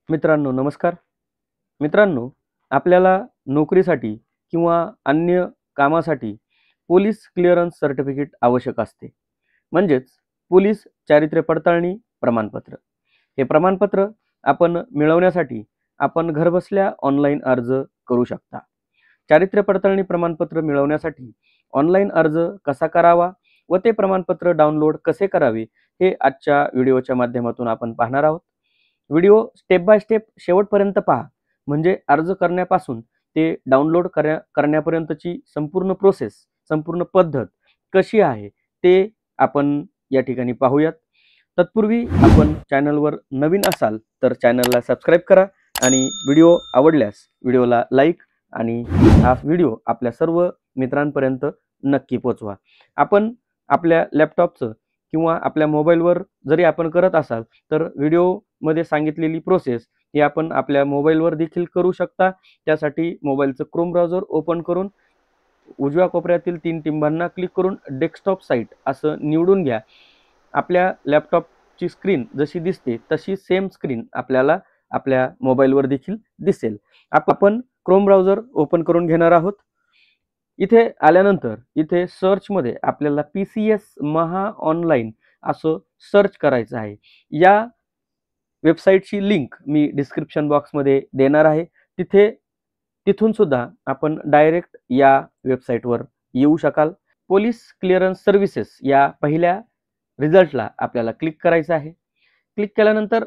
मित्रांनो नमस्कार. मित्रांनो, आपल्याला नोकरीसाठी किंवा अन्य कामासाठी पोलीस क्लिअरन्स सर्टिफिकेट आवश्यक असते. म्हणजेच पोलीस चारित्र्य पडताळणी प्रमाणपत्र. हे प्रमाणपत्र आपण मिळवण्यासाठी आपण घरबसल्या ऑनलाईन अर्ज करू शकता. चारित्र्य पडताळणी प्रमाणपत्र मिळवण्यासाठी ऑनलाईन अर्ज कसा करावा व ते प्रमाणपत्र डाउनलोड कसे करावे हे आजच्या व्हिडिओच्या माध्यमातून आपण पाहणार आहोत. व्हिडिओ स्टेप बाय स्टेप शेवटपर्यंत पहा, म्हणजे अर्ज करण्यापासून ते डाउनलोड करण्यापर्यंतची संपूर्ण प्रोसेस, संपूर्ण पद्धत कशी आहे ते आपण या ठिकाणी पाहूयात. तत्पूर्वी आपण चॅनलवर नवीन असाल तर चॅनलला सबस्क्राईब करा आणि व्हिडिओ आवडल्यास व्हिडिओला लाईक आणि हा व्हिडिओ आपल्या सर्व मित्रांपर्यंत नक्की पोहोचवा. आपण आपल्या लॅपटॉपचं किंवा आपल्या मोबाईलवर जरी आपण करत असाल तर व्हिडिओमध्ये सांगितलेली प्रोसेस ही आपण आपल्या मोबाईलवर देखील करू शकता. त्यासाठी मोबाईलचं क्रोम ब्राउझर ओपन करून उजव्या कोपऱ्यातील 3 टिंबांना क्लिक करून डेस्कटॉप साईट असं निवडून घ्या. आपल्या लॅपटॉपची स्क्रीन जशी दिसते तशी सेम स्क्रीन आपल्याला आपल्या मोबाईलवर देखील दिसेल. आपण क्रोम ब्राउझर ओपन करून घेणार आहोत. इथे आल्यानंतर इथे सर्चमध्ये आपल्याला PCS महा ऑनलाईन असं सर्च करायचं आहे. या वेबसाईटची लिंक मी डिस्क्रिप्शन बॉक्समध्ये देणार आहे. तिथून सुद्धा आपण डायरेक्ट या वेबसाईटवर येऊ शकाल. पोलीस क्लिअरन्स सर्व्हिसेस या पहिल्या रिझल्टला आपल्याला क्लिक करायचं आहे. क्लिक केल्यानंतर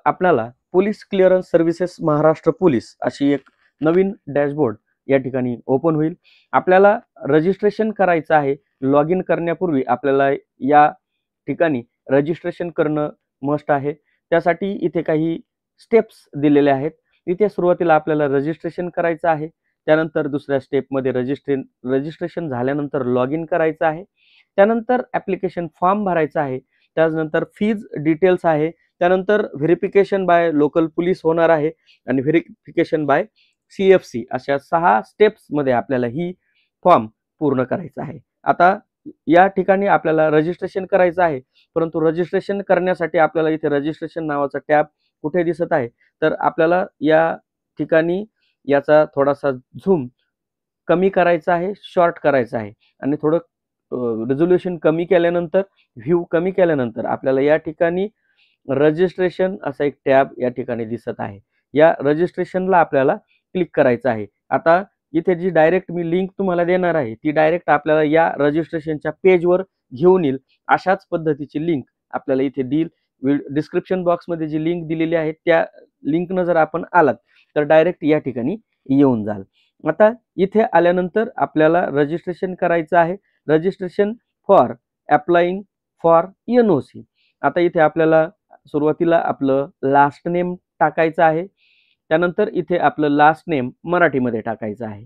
आपल्याला police clearance services Maharashtra police अशी एक नवीन डॅशबोर्ड या ठिकाणी ओपन होईल. आपल्याला रजिस्ट्रेशन करायचं आहे. लॉग इन करण्यापूर्वी आपल्याला या ठिकाणी रजिस्ट्रेशन करणं मस्ट आहे. त्यासाठी इथे काही स्टेप्स दिलेले आहेत. इथे सुरुवातीला आपल्याला रजिस्ट्रेशन करायचं आहे. त्यानंतर दुसऱ्या स्टेपमध्ये रजिस्ट्रेशन झाल्यानंतर लॉग इन करायचं आहे. त्यानंतर ॲप्लिकेशन फॉर्म भरायचा आहे. त्यानंतर फीज डिटेल्स आहे. त्यानंतर व्हेरिफिकेशन बाय लोकल पोलीस होणार आहे आणि व्हेरिफिकेशन बाय CFC अशा 6 स्टेप्समध्ये आपल्याला ही फॉर्म पूर्ण करायचा आहे. आता या ठिकाणी आपल्याला रजिस्ट्रेशन करायचं आहे, परंतु रजिस्ट्रेशन करण्यासाठी आपल्याला इथे रजिस्ट्रेशन नावाचा टॅब कुठे दिसत आहे, तर आपल्याला या ठिकाणी याचा थोडासा झूम कमी करायचा आहे, शॉर्ट करायचा आहे आणि थोडं रिझोल्यूशन कमी केल्यानंतर, व्ह्यू कमी केल्यानंतर आपल्याला या ठिकाणी रजिस्ट्रेशन असा एक टॅब या ठिकाणी दिसत आहे. या रजिस्ट्रेशनला आपल्याला क्लिक करायचं आहे. आता इथे जी डायरेक्ट मी लिंक तुम्हाला देणार आहे ती डायरेक्ट आपल्याला या रजिस्ट्रेशनच्या पेजवर घेऊन येईल. अशाच पद्धतीची लिंक आपल्याला इथे देईल. डिस्क्रिप्शन बॉक्समध्ये जी लिंक दिलेली आहे त्या लिंकनं जर आपण आलात तर डायरेक्ट या ठिकाणी येऊन जाल. आता इथे आल्यानंतर आपल्याला रजिस्ट्रेशन करायचं आहे. Registration for applying for NOC. आता इथे आपल्याला सुरुवातीला आपलं लास्ट नेम टाकायचं आहे. त्यानंतर इथे आपलं लास्ट नेम मराठीमध्ये टाकायचं आहे.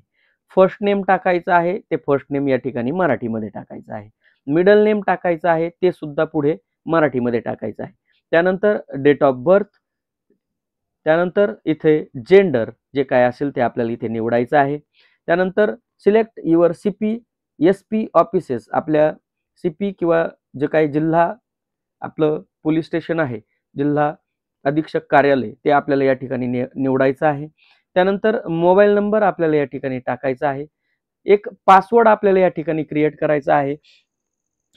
फर्स्ट नेम टाकायचं आहे, ते फर्स्ट नेम या ठिकाणी मराठीमध्ये टाकायचं आहे. मिडल नेम टाकायचं आहे, ते सुद्धा पुढे मराठीमध्ये टाकायचं आहे. त्यानंतर डेट ऑफ बर्थ, त्यानंतर इथे जेंडर जे काय असेल ते आपल्याला इथे निवडायचं आहे. त्यानंतर select your CP SP offices, आपल्या CP किंवा जे काही जिल्हा आपलं पोलीस स्टेशन आहे, जिल्हा अधीक्षक कार्यालय, ते आपल्याला या ठिकाणी निवडायचं आहे. त्यानंतर मोबाईल नंबर आपल्याला या ठिकाणी टाकायचा आहे. एक पासवर्ड आपल्याला या ठिकाणी क्रिएट करायचा आहे.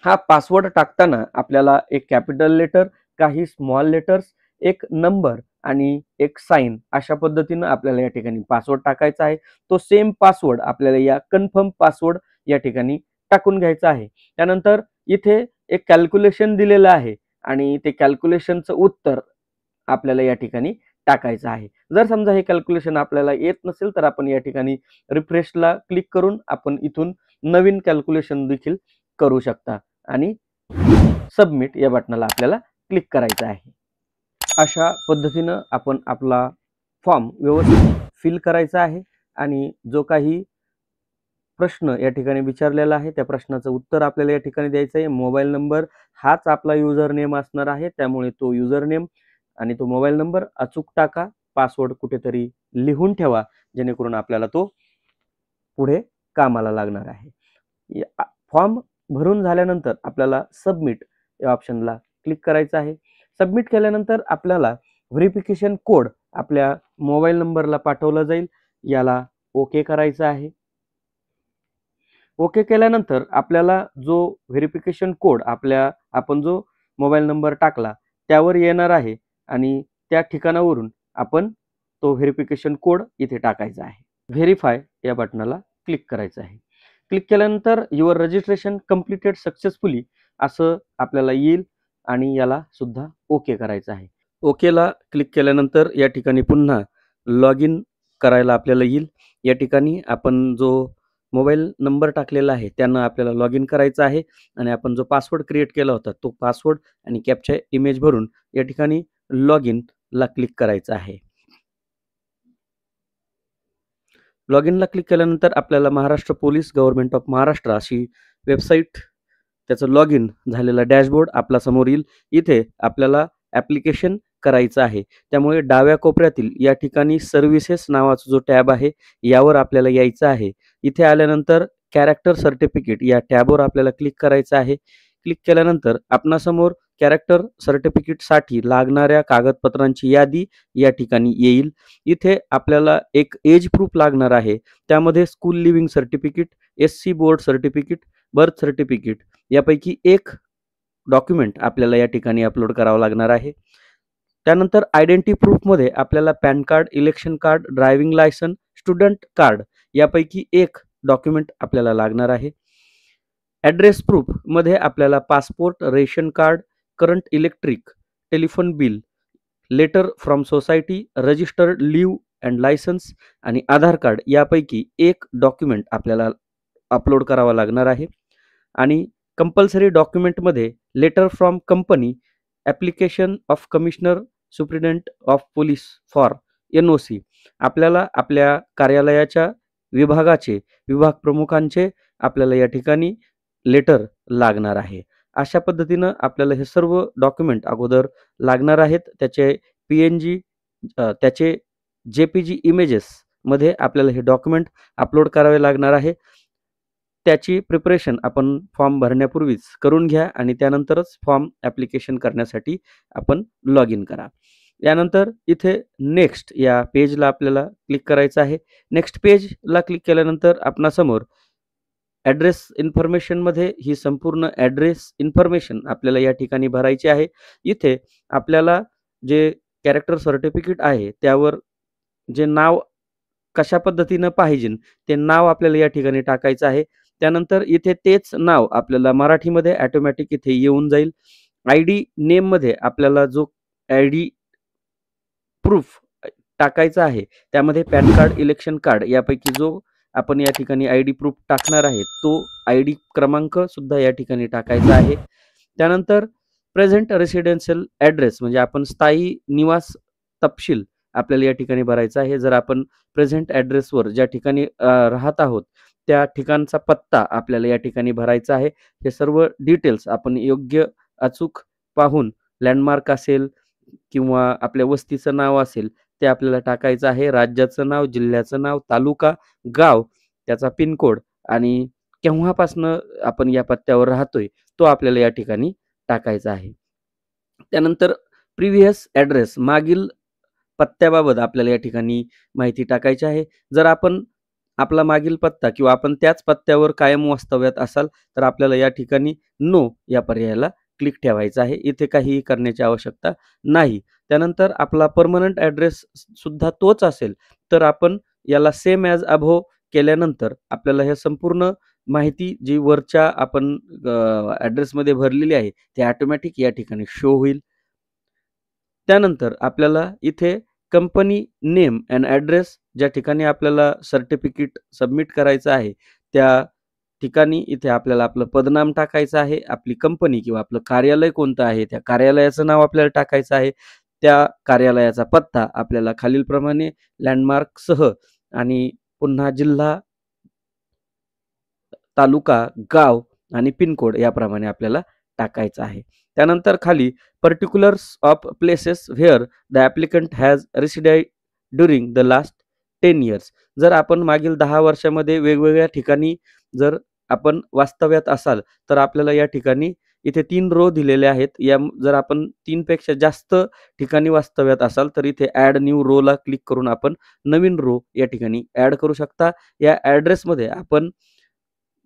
हा पासवर्ड टाकताना आपल्याला एक कॅपिटल लेटर, काही स्मॉल लेटर्स, एक नंबर आणि एक साइन अशा पद्धतीनं आपल्याला या ठिकाणी पासवर्ड टाकायचा आहे. तो सेम पासवर्ड आपल्याला या कन्फर्म पासवर्ड या ठिकाणी टाकून घ्यायचा आहे. त्यानंतर इथे एक कॅल्क्युलेशन दिलेलं आहे आणि ते कॅल्क्युलेशनचं उत्तर आपल्याला या ठिकाणी टाकायचं आहे. जर समजा हे कॅल्क्युलेशन आपल्याला येत नसेल तर आपण या ठिकाणी रिफ्रेशला क्लिक करून आपण इथून नवीन कॅल्क्युलेशन देखील करू शकता आणि सबमिट या बटनाला आपल्याला क्लिक करायचं आहे. अशा पद्धतीनं आपण आपला फॉर्म व्यवस्थित फिल करायचा आहे आणि जो काही प्रश्न या ठिकाणी विचारलेला आहे त्या प्रश्नाचं उत्तर आपल्याला या ठिकाणी द्यायचं आहे. मोबाईल नंबर हाच आपला युजर नेम असणार आहे, त्यामुळे तो युजर नेम आणि तो मोबाईल नंबर अचूक टाका. पासवर्ड कुठेतरी लिहून ठेवा जेणेकरून आपल्याला तो पुढे कामाला लागणार आहे. फॉर्म भरून झाल्यानंतर आपल्याला सबमिट या ऑप्शनला क्लिक करायचं आहे. सबमिट केल्यानंतर आपल्याला व्हेरिफिकेशन कोड आपल्या मोबाईल नंबरला पाठवला जाईल. याला ओके करायचं आहे. ओके केल्यानंतर आपल्याला जो व्हेरिफिकेशन कोड आपण जो मोबाईल नंबर टाकला त्यावर येणार आहे आणि त्या ठिकाणावरून आपण तो व्हेरिफिकेशन कोड इथे टाकायचा आहे. व्हेरीफाय या बटनाला क्लिक करायचं आहे. क्लिक केल्यानंतर युअर रजिस्ट्रेशन कंप्लीटेड सक्सेसफुली असं आपल्याला येईल आणि याला सुद्धा ओके करायचं आहे. ओकेला क्लिक केल्यानंतर या ठिकाणी पुन्हा लॉग इन करायला आपल्याला येईल. या ठिकाणी आपण जो मोबाईल नंबर टाकलेला आहे त्यांना आपल्याला लॉग इन करायचं आहे आणि आपण जो पासवर्ड क्रिएट केला होता तो पासवर्ड आणि कॅप्चा इमेज भरून या ठिकाणी लॉग इनला क्लिक करायचं आहे. लॉग इनला क्लिक केल्यानंतर आपल्याला Maharashtra police government of Maharashtra अशी वेबसाईट त्याचं लॉग इन झालेला डॅशबोर्ड आपल्या समोर येईल. इथे आपल्याला ॲप्लिकेशन करायचं आहे. त्यामुळे डाव्या कोपऱ्यातील या ठिकाणी सर्व्हिसेस नावाचा जो टॅब आहे यावर आपल्याला यायचं आहे. इथे आल्यानंतर कॅरेक्टर सर्टिफिकेट या टॅबवर आपल्याला क्लिक करायचं आहे. क्लिक केल्यानंतर आपणासमोर कॅरेक्टर सर्टिफिकेटसाठी लागणाऱ्या कागदपत्रांची यादी या ठिकाणी येईल. इथे आपल्याला एक एज प्रूफ लागणार आहे. त्यामध्ये school living certificate, SC board certificate, birth certificate यापैकी एक डॉक्युमेंट आपल्याला या ठिकाणी अपलोड करावं लागणार आहे. त्यानंतर आयडेंटिटी प्रूफमध्ये आपल्याला PAN card, election card, driving licence, student card यापैकी एक डॉक्युमेंट आपल्याला लागणार आहे. ॲड्रेस प्रूफमध्ये आपल्याला passport, ration card, current electric, telephone bill, letter from society, registered leave and licence आणि आधार कार्ड यापैकी एक डॉक्युमेंट आपल्याला अपलोड करावा लागणार आहे. आणि कंपल्सरी डॉक्युमेंटमध्ये letter from company, application of commissioner superintendent of police for NOC आपल्याला आपल्या कार्यालयाच्या विभाग प्रमुखांचे आपल्याला या ठिकाणी लेटर लागणार आहे. अशा पद्धतीनं आपल्याला हे सर्व डॉक्युमेंट अगोदर लागणार आहेत. त्याचे PNG त्याचे JPG इमेजेसमध्ये आपल्याला हे डॉक्युमेंट अपलोड करावे लागणार आहे. त्याची प्रिपरेशन आपण फॉर्म भरण्यापूर्वीच करून घ्या आणि त्यानंतरच फॉर्म ॲप्लिकेशन करण्यासाठी आपण लॉग इन करा. यानंतर इथे नेक्स्ट या पेजला आपल्याला क्लिक करायचं आहे. नेक्स्ट पेजला क्लिक केल्यानंतर आपणासमोर ॲड्रेस इन्फॉर्मेशनमध्ये ही संपूर्ण ॲड्रेस इन्फॉर्मेशन आपल्याला या ठिकाणी भरायची आहे. इथे आपल्याला जे कॅरेक्टर सर्टिफिकेट आहे त्यावर जे नाव कशा पद्धतीनं पाहिजे ते नाव आपल्याला या ठिकाणी टाकायचं आहे. त्यानंतर इथे तेच नाव आपल्याला मराठीमध्ये ऑटोमॅटिक इथे येऊन जाईल. ID नेममध्ये आपल्याला जो ID प्रूफ टाकायचा आहे त्यामध्ये पॅन कार्ड, इलेक्शन कार्ड यापैकी जो आपण या ठिकाणी ID प्रूफ टाकणार आहे तो ID क्रमांक सुद्धा या ठिकाणी टाकायचा आहे. त्यानंतर प्रेझेंट रेसिडेन्शियल ॲड्रेस म्हणजे आपण स्थायी निवास तपशील आपल्याला या ठिकाणी भरायचा आहे. जर आपण प्रेझेंट ॲड्रेसवर ज्या ठिकाणी राहत आहोत त्या ठिकाणचा पत्ता आपल्याला या ठिकाणी भरायचा आहे. हे सर्व डिटेल्स आपण योग्य अचूक पाहून लँडमार्क असेल किंवा आपल्या वस्तीचं नाव असेल ते आपल्याला टाकायचं आहे. राज्याचं नाव, जिल्ह्याचं नाव, तालुका, गाव, त्याचा पिनकोड आणि केव्हापासनं आपण या पत्त्यावर राहतोय तो आपल्याला या ठिकाणी टाकायचा आहे. त्यानंतर प्रिव्हियस ॲड्रेस मागील पत्त्याबाबत आपल्याला या ठिकाणी माहिती टाकायची आहे. जर आपण आपला मागील पत्ता किंवा आपण त्याच पत्त्यावर कायम वास्तव्यात असाल तर आपल्याला या ठिकाणी नो या पर्यायाला क्लिक ठेवायचं आहे. इथे काहीही करण्याची आवश्यकता नाही. त्यानंतर आपला परमनंट ॲड्रेस सुद्धा तोच असेल तर आपण याला सेम ॲज अबोव्ह केल्यानंतर आपल्याला हे संपूर्ण माहिती जी वरच्या आपण ॲड्रेसमध्ये भरलेली आहे ती ऑटोमॅटिक या ठिकाणी शो होईल. त्यानंतर आपल्याला इथे कंपनी नेम अँड ॲड्रेस ज्या ठिकाणी आपल्याला सर्टिफिकेट सबमिट करायचं आहे त्या ठिकाणी इथे आपल्याला आपलं पदनाम टाकायचं आहे. आपली कंपनी किंवा आपलं कार्यालय कोणतं आहे त्या कार्यालयाचं नाव आपल्याला टाकायचं आहे. त्या कार्यालयाचा पत्ता आपल्याला खालीलप्रमाणे लँडमार्कसह आणि पुन्हा जिल्हा, तालुका, गाव आणि पिनकोड याप्रमाणे आपल्याला टाकायचं आहे. त्यानंतर खाली particulars of places where the applicant has resided during the last 10 years. जर आपण मागील 10 वर्षामध्ये वेगवेगळ्या ठिकाणी जर आपण वास्तव्यात असाल तर आपल्याला या ठिकाणी इथे 3 रो दिलेले आहेत. जर आपण 3 पेक्षा जास्त ठिकाणी वास्तव्यात असाल तर इथे ॲड न्यू रोला क्लिक करून आपण नवीन रो या ठिकाणी ॲड करू शकता. या ॲड्रेसमध्ये आपण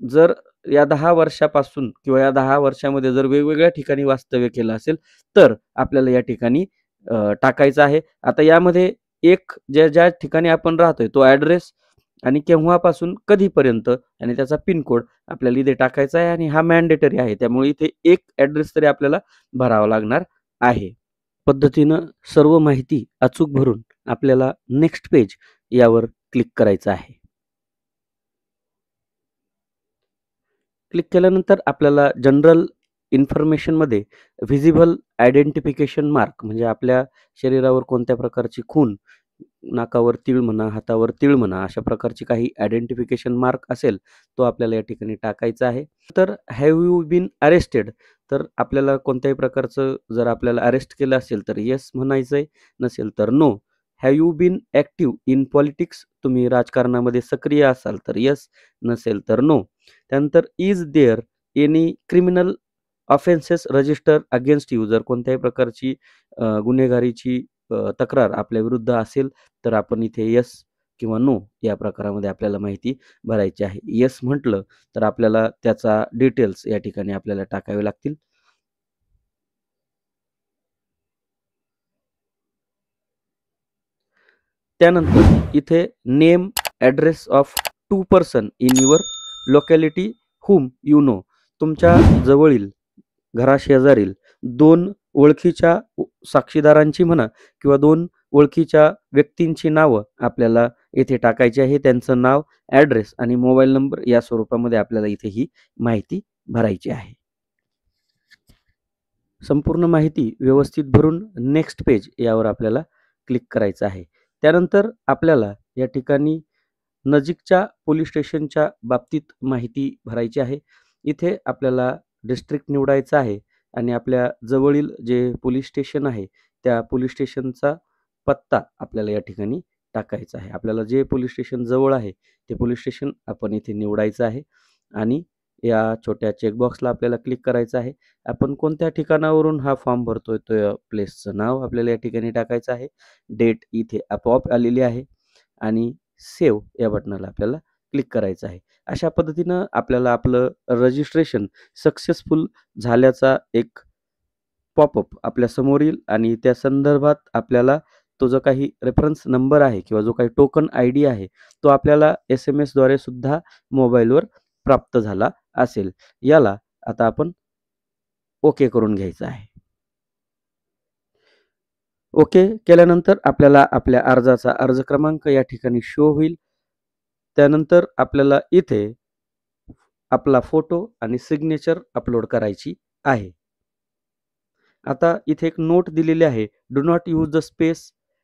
जर या 10 वर्षापासून किंवा या 10 वर्षामध्ये जर वेगवेगळ्या ठिकाणी वास्तव्य केलं असेल, तर आपल्याला या ठिकाणी टाकायचं आहे. आता यामध्ये ज्या ठिकाणी आपण राहतोय तो ॲड्रेस आणि केव्हापासून कधीपर्यंत आणि त्याचा पिन कोड आपल्याला इथे टाकायचा आहे आणि हा मॅन्डेटरी आहे. त्यामुळे इथे एक ॲड्रेस तरी आपल्याला भरावा लागणार आहे. पद्धतीनं सर्व माहिती अचूक भरून आपल्याला नेक्स्ट पेज यावर क्लिक करायचं आहे. क्लिक केल्यानंतर आपल्याला जनरल इन्फॉर्मेशनमध्ये व्हिजिबल आयडेंटिफिकेशन मार्क म्हणजे आपल्या शरीरावर कोणत्या प्रकारची खून, नाकावर तीळ म्हणा, हातावर तीळ म्हणा, अशा प्रकारची काही आयडेंटिफिकेशन मार्क असेल तो आपल्याला या ठिकाणी टाकायचा आहे. तर हॅव यू बीन अरेस्टेड, तर आपल्याला कोणत्याही प्रकारचं जर आपल्याला अरेस्ट केलं असेल तर येस म्हणायचं आहे, नसेल तर no. Have you been active in politics, तुम्ही राजकारणामध्ये सक्रिय असाल तर येस, नसेल तर नो. त्यानंतर is there any criminal offences register against you, जर कोणत्याही प्रकारची गुन्हेगारीची तक्रार आपल्या विरुद्ध असेल तर आपण इथे येस किंवा नो या प्रकारामध्ये आपल्याला माहिती भरायची आहे. येस म्हटलं तर आपल्याला त्याचा डिटेल्स या ठिकाणी आपल्याला टाकावे लागतील. त्यानंतर इथे name address of 2 person in your locality whom you know, तुमच्या जवळील घराशेजारील 2 ओळखीच्या साक्षीदारांची म्हणा किंवा 2 ओळखीच्या व्यक्तींची नावं आपल्याला इथे टाकायची आहे. त्यांचं नाव, ॲड्रेस आणि मोबाईल नंबर या स्वरूपामध्ये आपल्याला इथे ही माहिती भरायची आहे. संपूर्ण माहिती व्यवस्थित भरून नेक्स्ट पेज यावर आपल्याला क्लिक करायचं आहे. त्यानंतर आपल्याला या ठिकाणी नजीकच्या पोलीस स्टेशनच्या बाबतीत माहिती भरायची आहे. इथे आपल्याला डिस्ट्रिक्ट निवडायचं आहे आणि आपल्या जवळील जे पोलीस स्टेशन आहे त्या पोलीस स्टेशनचा पत्ता आपल्याला या ठिकाणी टाकायचा आहे. आपल्याला जे पोलीस स्टेशन जवळ आहे ते पोलीस स्टेशन आपण इथे निवडायचं आहे आणि या छोट्या चेकबॉक्सला आपल्याला क्लिक करायचं आहे. आपण कोणत्या ठिकाणावरून हा फॉर्म भरतोय त्या प्लेसचं नाव आपल्याला या ठिकाणी टाकायचं आहे. डेट इथे आपोआप आलेली आहे आणि सेव्ह या बटनाला आपल्याला क्लिक करायचं आहे. अशा पद्धतीनं आपल्याला आपलं रजिस्ट्रेशन सक्सेसफुल झाल्याचा एक पॉपअप आपल्या समोर येईल आणि त्या संदर्भात आपल्याला तो जो काही रेफरन्स नंबर आहे किंवा जो काही टोकन आयडी आहे तो आपल्याला SMS द्वारे सुद्धा मोबाईलवर प्राप्त झाला असेल. याला आता आपण ओके करून घ्यायचं आहे. ओके केल्यानंतर आपल्याला आपल्या अर्जाचा अर्ज क्रमांक या ठिकाणी शो होईल. त्यानंतर आपल्याला इथे आपला फोटो आणि सिग्नेचर अपलोड करायची आहे. आता इथे एक नोट दिलेली आहे, do not use the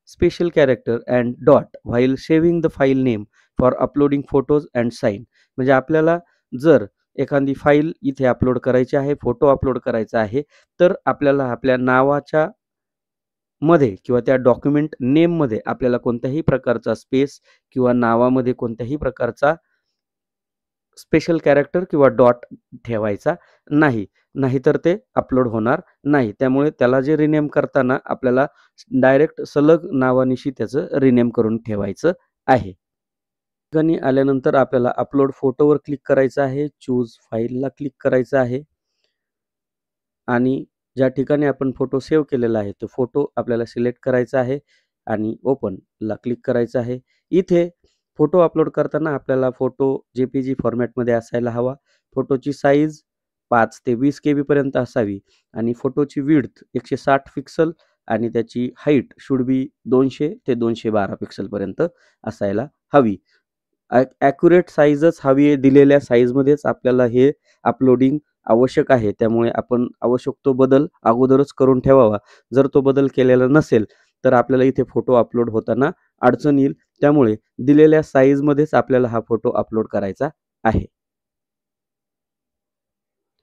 special character and dot while saving the file name for uploading photos and sign. म्हणजे आपल्याला जर एखादी फाईल इथे अपलोड करायची आहे, फोटो अपलोड करायचा आहे, तर आपल्याला आपल्या नावाच्या मध्ये किंवा त्या डॉक्युमेंट नेममध्ये आपल्याला कोणत्याही प्रकारचा स्पेस किंवा नावामध्ये कोणत्याही प्रकारचा स्पेशल कॅरेक्टर किंवा डॉट ठेवायचा नाही. नाहीतर ते अपलोड होणार नाही. त्यामुळे त्याला जे रिनेम करताना आपल्याला डायरेक्ट सलग नावानिशी त्याचं रिनेम करून ठेवायचं आहे. ठिकाणी आल्यानंतर आपल्याला अपलोड फोटोवर क्लिक करायचं आहे. चूज फाईलला क्लिक करायचं आहे आणि ज्या ठिकाणी आपण फोटो सेव्ह केलेला आहे तो फोटो आपल्याला सिलेक्ट करायचा आहे आणि ओपनला क्लिक करायचं आहे. इथे फोटो अपलोड करताना आपल्याला फोटो JPG फॉर्मॅटमध्ये असायला हवा. फोटोची साईज 5 ते 20 KB पर्यंत असावी आणि फोटोची विड्थ 160 पिक्सल आणि त्याची हाईट शुड बी 200 ते 212 पिक्सलपर्यंत असायला हवी. ॲक्युरेट साईजच हवी आहे. दिलेल्या साईजमध्येच आपल्याला हे अपलोडिंग आवश्यक आहे. त्यामुळे आपण आवश्यक तो बदल अगोदरच करून ठेवावा. जर तो बदल केलेला नसेल तर आपल्याला इथे फोटो अपलोड होताना अडचण येईल. त्यामुळे दिलेल्या साईजमध्येच आपल्याला हा फोटो अपलोड करायचा आहे.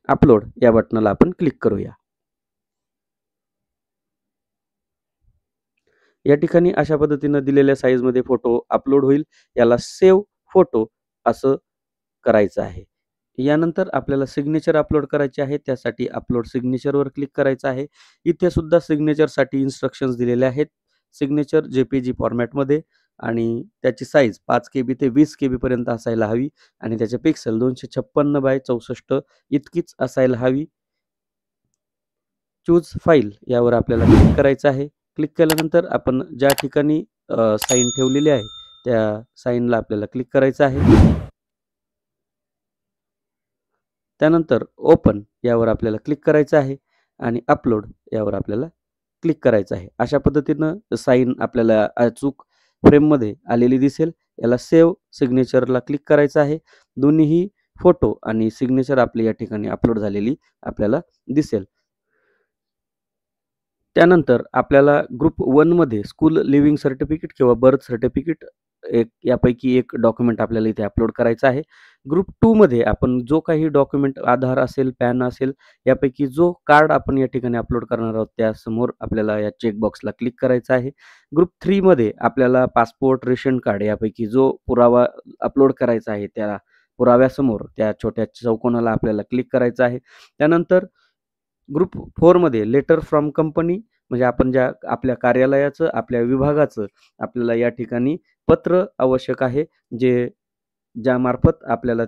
अपलोड या बटनाला आपण क्लिक करूया. या ठिकाणी अशा पद्धतीनं दिलेल्या साईजमध्ये फोटो अपलोड होईल. याला सेव्ह फोटो असं करायचं आहे. यानंतर आपल्याला सिग्नेचर अपलोड करायचे आहे. त्यासाठी अपलोड सिग्नेचरवर क्लिक करायचं आहे. इथे सुद्धा सिग्नेचरसाठी इन्स्ट्रक्शन्स दिलेले आहेत. सिग्नेचर JPG फॉर्मॅटमध्ये आणि त्याची साईज 5 KB ते 20 KB पर्यंत असायला हवी आणि त्याचे पिक्सल 256 बाय 64 इतकीच असायला हवी. चूज फाईल यावर आपल्याला क्लिक करायचं आहे. क्लिक केल्यानंतर आपण ज्या ठिकाणी साईन ठेवलेली आहे त्या साईनला आपल्याला क्लिक करायचं आहे. त्यानंतर ओपन यावर आपल्याला क्लिक करायचं आहे आणि अपलोड यावर आपल्याला क्लिक करायचं आहे. अशा पद्धतीनं साईन आपल्याला अचूक फ्रेममध्ये आलेली दिसेल. याला सेव्ह सिग्नेचरला क्लिक करायचं आहे. दोन्हीही फोटो आणि सिग्नेचर आपली या ठिकाणी अपलोड झालेली आपल्याला दिसेल. त्यानंतर आपल्याला ग्रुप 1 मध्ये स्कूल लिव्हिंग सर्टिफिकेट किंवा बर्थ सर्टिफिकेट यापैकी एक डॉक्युमेंट आपल्याला इथे अपलोड करायचं आहे. ग्रुप 2 मध्ये आपण जो काही डॉक्युमेंट आधार असेल, पॅन असेल यापैकी जो कार्ड आपण या ठिकाणी अपलोड करणार आहोत त्यासमोर आपल्याला या चेक बॉक्सला क्लिक करायचं आहे. ग्रुप 3 मध्ये आपल्याला पासपोर्ट, रेशन कार्ड यापैकी जो पुरावा अपलोड करायचा आहे त्या पुराव्यासमोर त्या छोट्या चौकोनाला आपल्याला क्लिक करायचं आहे. त्यानंतर ग्रुप 4 मध्ये लेटर फ्रॉम कंपनी म्हणजे आपण ज्या आपल्या कार्यालयाचं, आपल्या विभागाचं आपल्याला या ठिकाणी पत्र आवश्यक आहे, ज्यामार्फत आपल्याला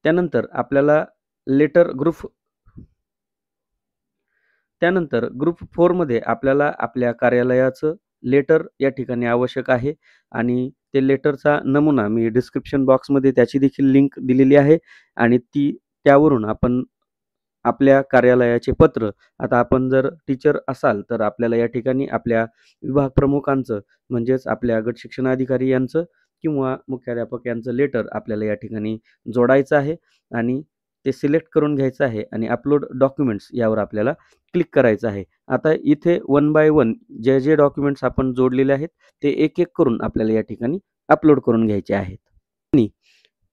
त्यानंतर आपल्याला लेटर ग्रुप त्यानंतर ग्रुप 4 मध्ये आपल्याला आपल्या कार्यालयाचं लेटर या ठिकाणी आवश्यक आहे आणि ते लेटरचा नमुना मी डिस्क्रिप्शन बॉक्समध्ये त्याची देखील लिंक दिलेली आहे आणि त्यावरून आपण आपल्या कार्यालयाचे पत्र आता आपण जर टीचर असाल तर आपल्याला या ठिकाणी आपल्या विभाग प्रमुखांचं म्हणजेच आपल्या गट शिक्षणाधिकारी यांचं किंवा मुख्याध्यापक यांचं लेटर आपल्याला या ठिकाणी जोडायचं आहे आणि ते सिलेक्ट करून घ्यायचं आहे आणि अपलोड डॉक्युमेंट्स यावर आपल्याला क्लिक करायचं आहे. आता इथे 1 बाय 1 जे डॉक्युमेंट्स आपण जोडलेले आहेत ते एक करून आपल्याला या ठिकाणी अपलोड करून घ्यायचे आहेत. आणि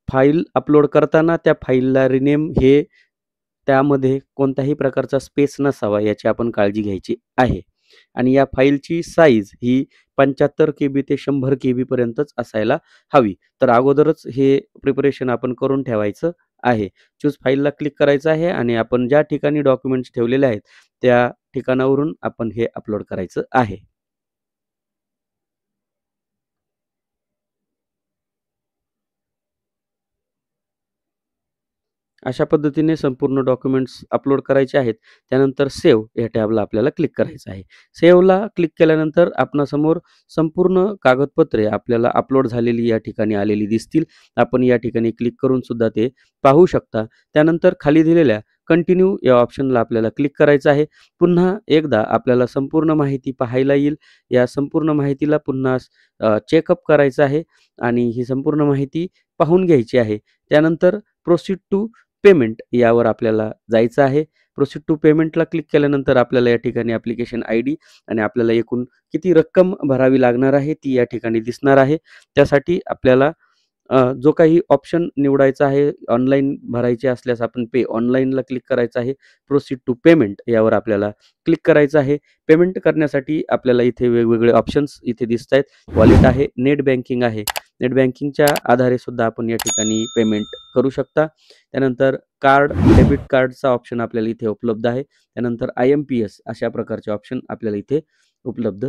फाईल अपलोड करताना त्या फाईलला रिनेम त्यामध्ये कोणत्याही प्रकारचा स्पेस नसावा याची आपण काळजी घ्यायची आहे आणि या फाईलची साईज ही 75 KB ते 100 KB पर्यंतच असायला हवी. तर अगोदरच हे प्रिपरेशन आपण करून ठेवायचं आहे. चूज फाईलला क्लिक करायचं आहे आणि आपण ज्या ठिकाणी डॉक्युमेंट्स ठेवलेले आहेत त्या ठिकाणावरून आपण हे अपलोड करायचं आहे. अशा पद्धतीने संपूर्ण डॉक्युमेंट्स अपलोड करायचे आहेत. त्यानंतर सेव्ह या टॅबला आपल्याला क्लिक करायचं आहे. सेव्हला क्लिक केल्यानंतर आपणासमोर संपूर्ण कागदपत्रे आपल्याला अपलोड झालेली या ठिकाणी आलेली दिसतील. आपण या ठिकाणी क्लिक करून सुद्धा ते पाहू शकता. त्यानंतर खाली दिलेल्या कंटिन्यू या ऑप्शनला आपल्याला क्लिक करायचं आहे. पुन्हा एकदा आपल्याला संपूर्ण माहिती पाहायला येईल. या संपूर्ण माहितीला पुन्हा चेकअप करायचं आहे आणि ही संपूर्ण माहिती पाहून घ्यायची आहे. त्यानंतर प्रोसीड टू पेमेंट यावर आपल्याला जायचं आहे. प्रोसीड टू पेमेंटला क्लिक केल्यानंतर आपल्याला या ठिकाणी ॲप्लिकेशन ID आणि आपल्याला एकूण किती रक्कम भरावी लागणार आहे ती या ठिकाणी दिसणार आहे. त्यासाठी आपल्याला जो काही ऑप्शन निवडायचा आहे, ऑनलाईन भरायचे असल्यास आपण पे ऑनलाईनला क्लिक करायचं आहे. प्रोसीड टू पेमेंट यावर आपल्याला क्लिक करायचं आहे. पेमेंट करण्यासाठी आपल्याला इथे वेगवेगळे ऑप्शन्स इथे दिसत आहेत. वॉलेट आहे, नेट बँकिंग आहे. नेट बँकिंगच्या आधारे सुद्धा आपण या ठिकाणी पेमेंट करू शकता. त्यानंतर डेबिट कार्डचा ऑप्शन आपल्याला इथे उपलब्ध आहे. त्यानंतर IMPS अशा प्रकारचे ऑप्शन आपल्याला इथे उपलब्ध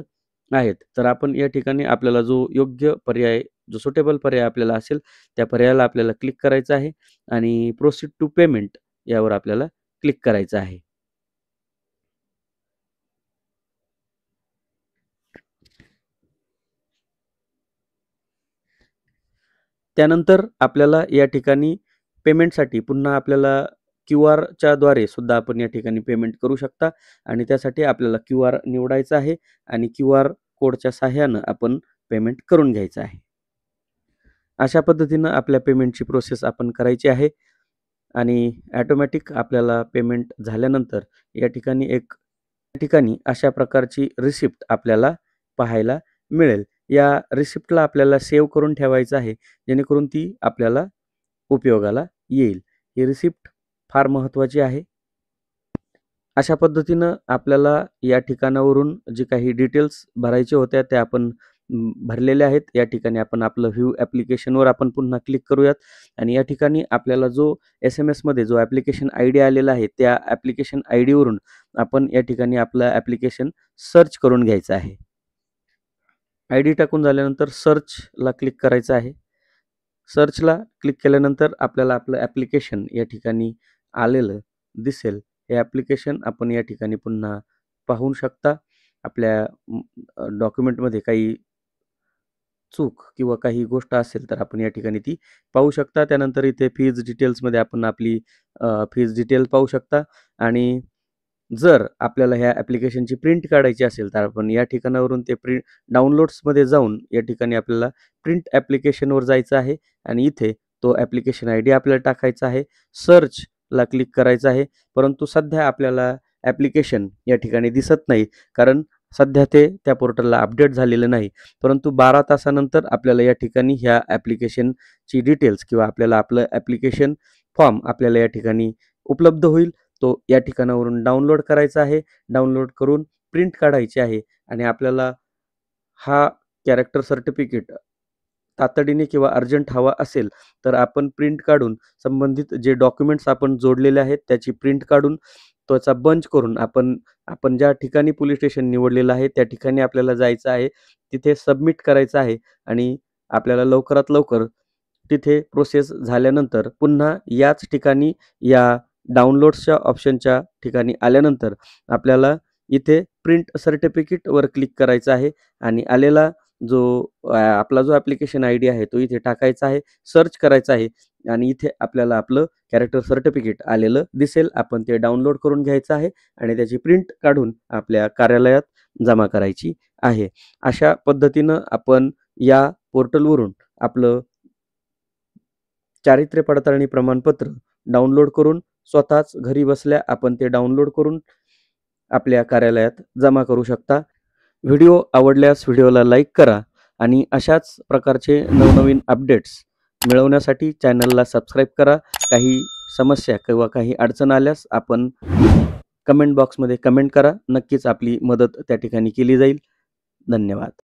आहेत. तर आपण या ठिकाणी आपल्याला जो योग्य पर्याय, जो सुटेबल पर्याय आपल्याला असेल त्या पर्यायाला आपल्याला क्लिक करायचं आहे आणि प्रोसीड टू पेमेंट यावर आपल्याला क्लिक करायचं आहे. त्यानंतर आपल्याला या ठिकाणी पेमेंटसाठी पुन्हा आपल्याला QRच्या द्वारे सुद्धा आपण या ठिकाणी पेमेंट करू शकता आणि त्यासाठी आपल्याला QR निवडायचा आहे आणि QR कोडच्या सहाय्यानं आपण पेमेंट करून घ्यायचं आहे. अशा पद्धतीनं आपल्या पेमेंटची प्रोसेस आपण करायची आहे आणि ऑटोमॅटिक आपल्याला पेमेंट झाल्यानंतर या ठिकाणी अशा प्रकारची रिसिप्ट आपल्याला पाहायला मिळेल. या रिसिप्टला आपल्याला सेव्ह करून ठेवायचं आहे जेणेकरून ती आपल्याला उपयोगाला येईल. ही रिसिप्ट फार महत्त्वाची आहे. अशा पद्धतीनं आपल्याला या ठिकाणावरून जे काही डिटेल्स भरायच्या होत्या त्या आपण भरलेले आहेत. या ठिकाणी आपण आपलं व्ह्यू ॲप्लिकेशनवर आपण पुन्हा क्लिक करूयात आणि या ठिकाणी आपल्याला जो SMS-मध्ये जो ॲप्लिकेशन ID आलेला आहे, त्या ॲप्लिकेशन IDवरून आपण या ठिकाणी आपलं ॲप्लिकेशन सर्च करून घ्यायचं आहे. ID टाकून झाल्यानंतर सर्चला क्लिक करायचं आहे. सर्चला क्लिक केल्यानंतर आपल्याला आपलं ॲप्लिकेशन या ठिकाणी आलेलं दिसेल. हे ॲप्लिकेशन आपण या ठिकाणी पुन्हा पाहू शकता. आपल्या डॉक्युमेंटमध्ये काही चूक किंवा काही गोष्ट असेल तर आपण या ठिकाणी ती पाहू शकता. त्यानंतर इथे फीज डिटेल्समध्ये आपण आपली फीज डिटेल पाहू शकता आणि जर आपल्याला ह्या ॲप्लिकेशनची प्रिंट काढायची असेल तर आपण या ठिकाणावरून ते डाउनलोड्समध्ये जाऊन या ठिकाणी आपल्याला प्रिंट ॲप्लिकेशनवर जायचं आहे आणि इथे तो ॲप्लिकेशन ID आपल्याला टाकायचा आहे. सर्चला क्लिक करायचं आहे. परंतु सध्या आपल्याला ॲप्लिकेशन या ठिकाणी दिसत नाही, कारण सध्या ते त्या पोर्टलला अपडेट झालेलं नाही. परंतु 12 तासानंतर आपल्याला या ठिकाणी ह्या ॲप्लिकेशनची डिटेल्स किंवा आपल्याला आपलं ॲप्लिकेशन फॉर्म आपल्याला या ठिकाणी उपलब्ध होईल. तो या ठिकाणावरून डाउनलोड करायचा आहे. डाउनलोड करून प्रिंट काढायची आहे आणि आपल्याला हा कॅरेक्टर सर्टिफिकेट तातडीने किंवा अर्जंट हवा असेल तर आपण प्रिंट काढून संबंधित जे डॉक्युमेंट्स आपण जोडलेले आहेत त्याची प्रिंट काढून त्याचा बंच करून आपण ज्या ठिकाणी पोलीस स्टेशन निवडलेलं आहे त्या ठिकाणी आपल्याला जायचं आहे. तिथे सबमिट करायचं आहे आणि आपल्याला लवकरात लवकर तिथे प्रोसेस झाल्यानंतर पुन्हा याच ठिकाणी या डाउनलोड्सच्या ऑप्शनच्या ठिकाणी आल्यानंतर आपल्याला इथे प्रिंट सर्टिफिकेटवर क्लिक करायचं आहे आणि आलेला जो आपला जो ॲप्लिकेशन ID आहे तो इथे टाकायचा आहे. सर्च करायचा आहे आणि इथे आपल्याला आपलं कॅरेक्टर सर्टिफिकेट आलेलं दिसेल. आपण ते डाउनलोड करून घ्यायचं आहे आणि त्याची प्रिंट काढून आपल्या कार्यालयात जमा करायची आहे. अशा पद्धतीनं आपण या पोर्टलवरून आपलं चारित्र्य पडताळणी प्रमाणपत्र डाउनलोड करून स्वतःच घरी बसल्या आपण ते डाउनलोड करून आपल्या कार्यालयात जमा करू शकता. व्हिडिओ आवडल्यास व्हिडिओला लाईक करा आणि अशाच प्रकारचे नवनवीन अपडेट्स मिळवण्यासाठी चॅनलला सबस्क्राईब करा. काही समस्या किंवा काही अडचण आल्यास आपण कमेंट बॉक्समध्ये कमेंट करा. नक्कीच आपली मदत त्या ठिकाणी केली जाईल. धन्यवाद.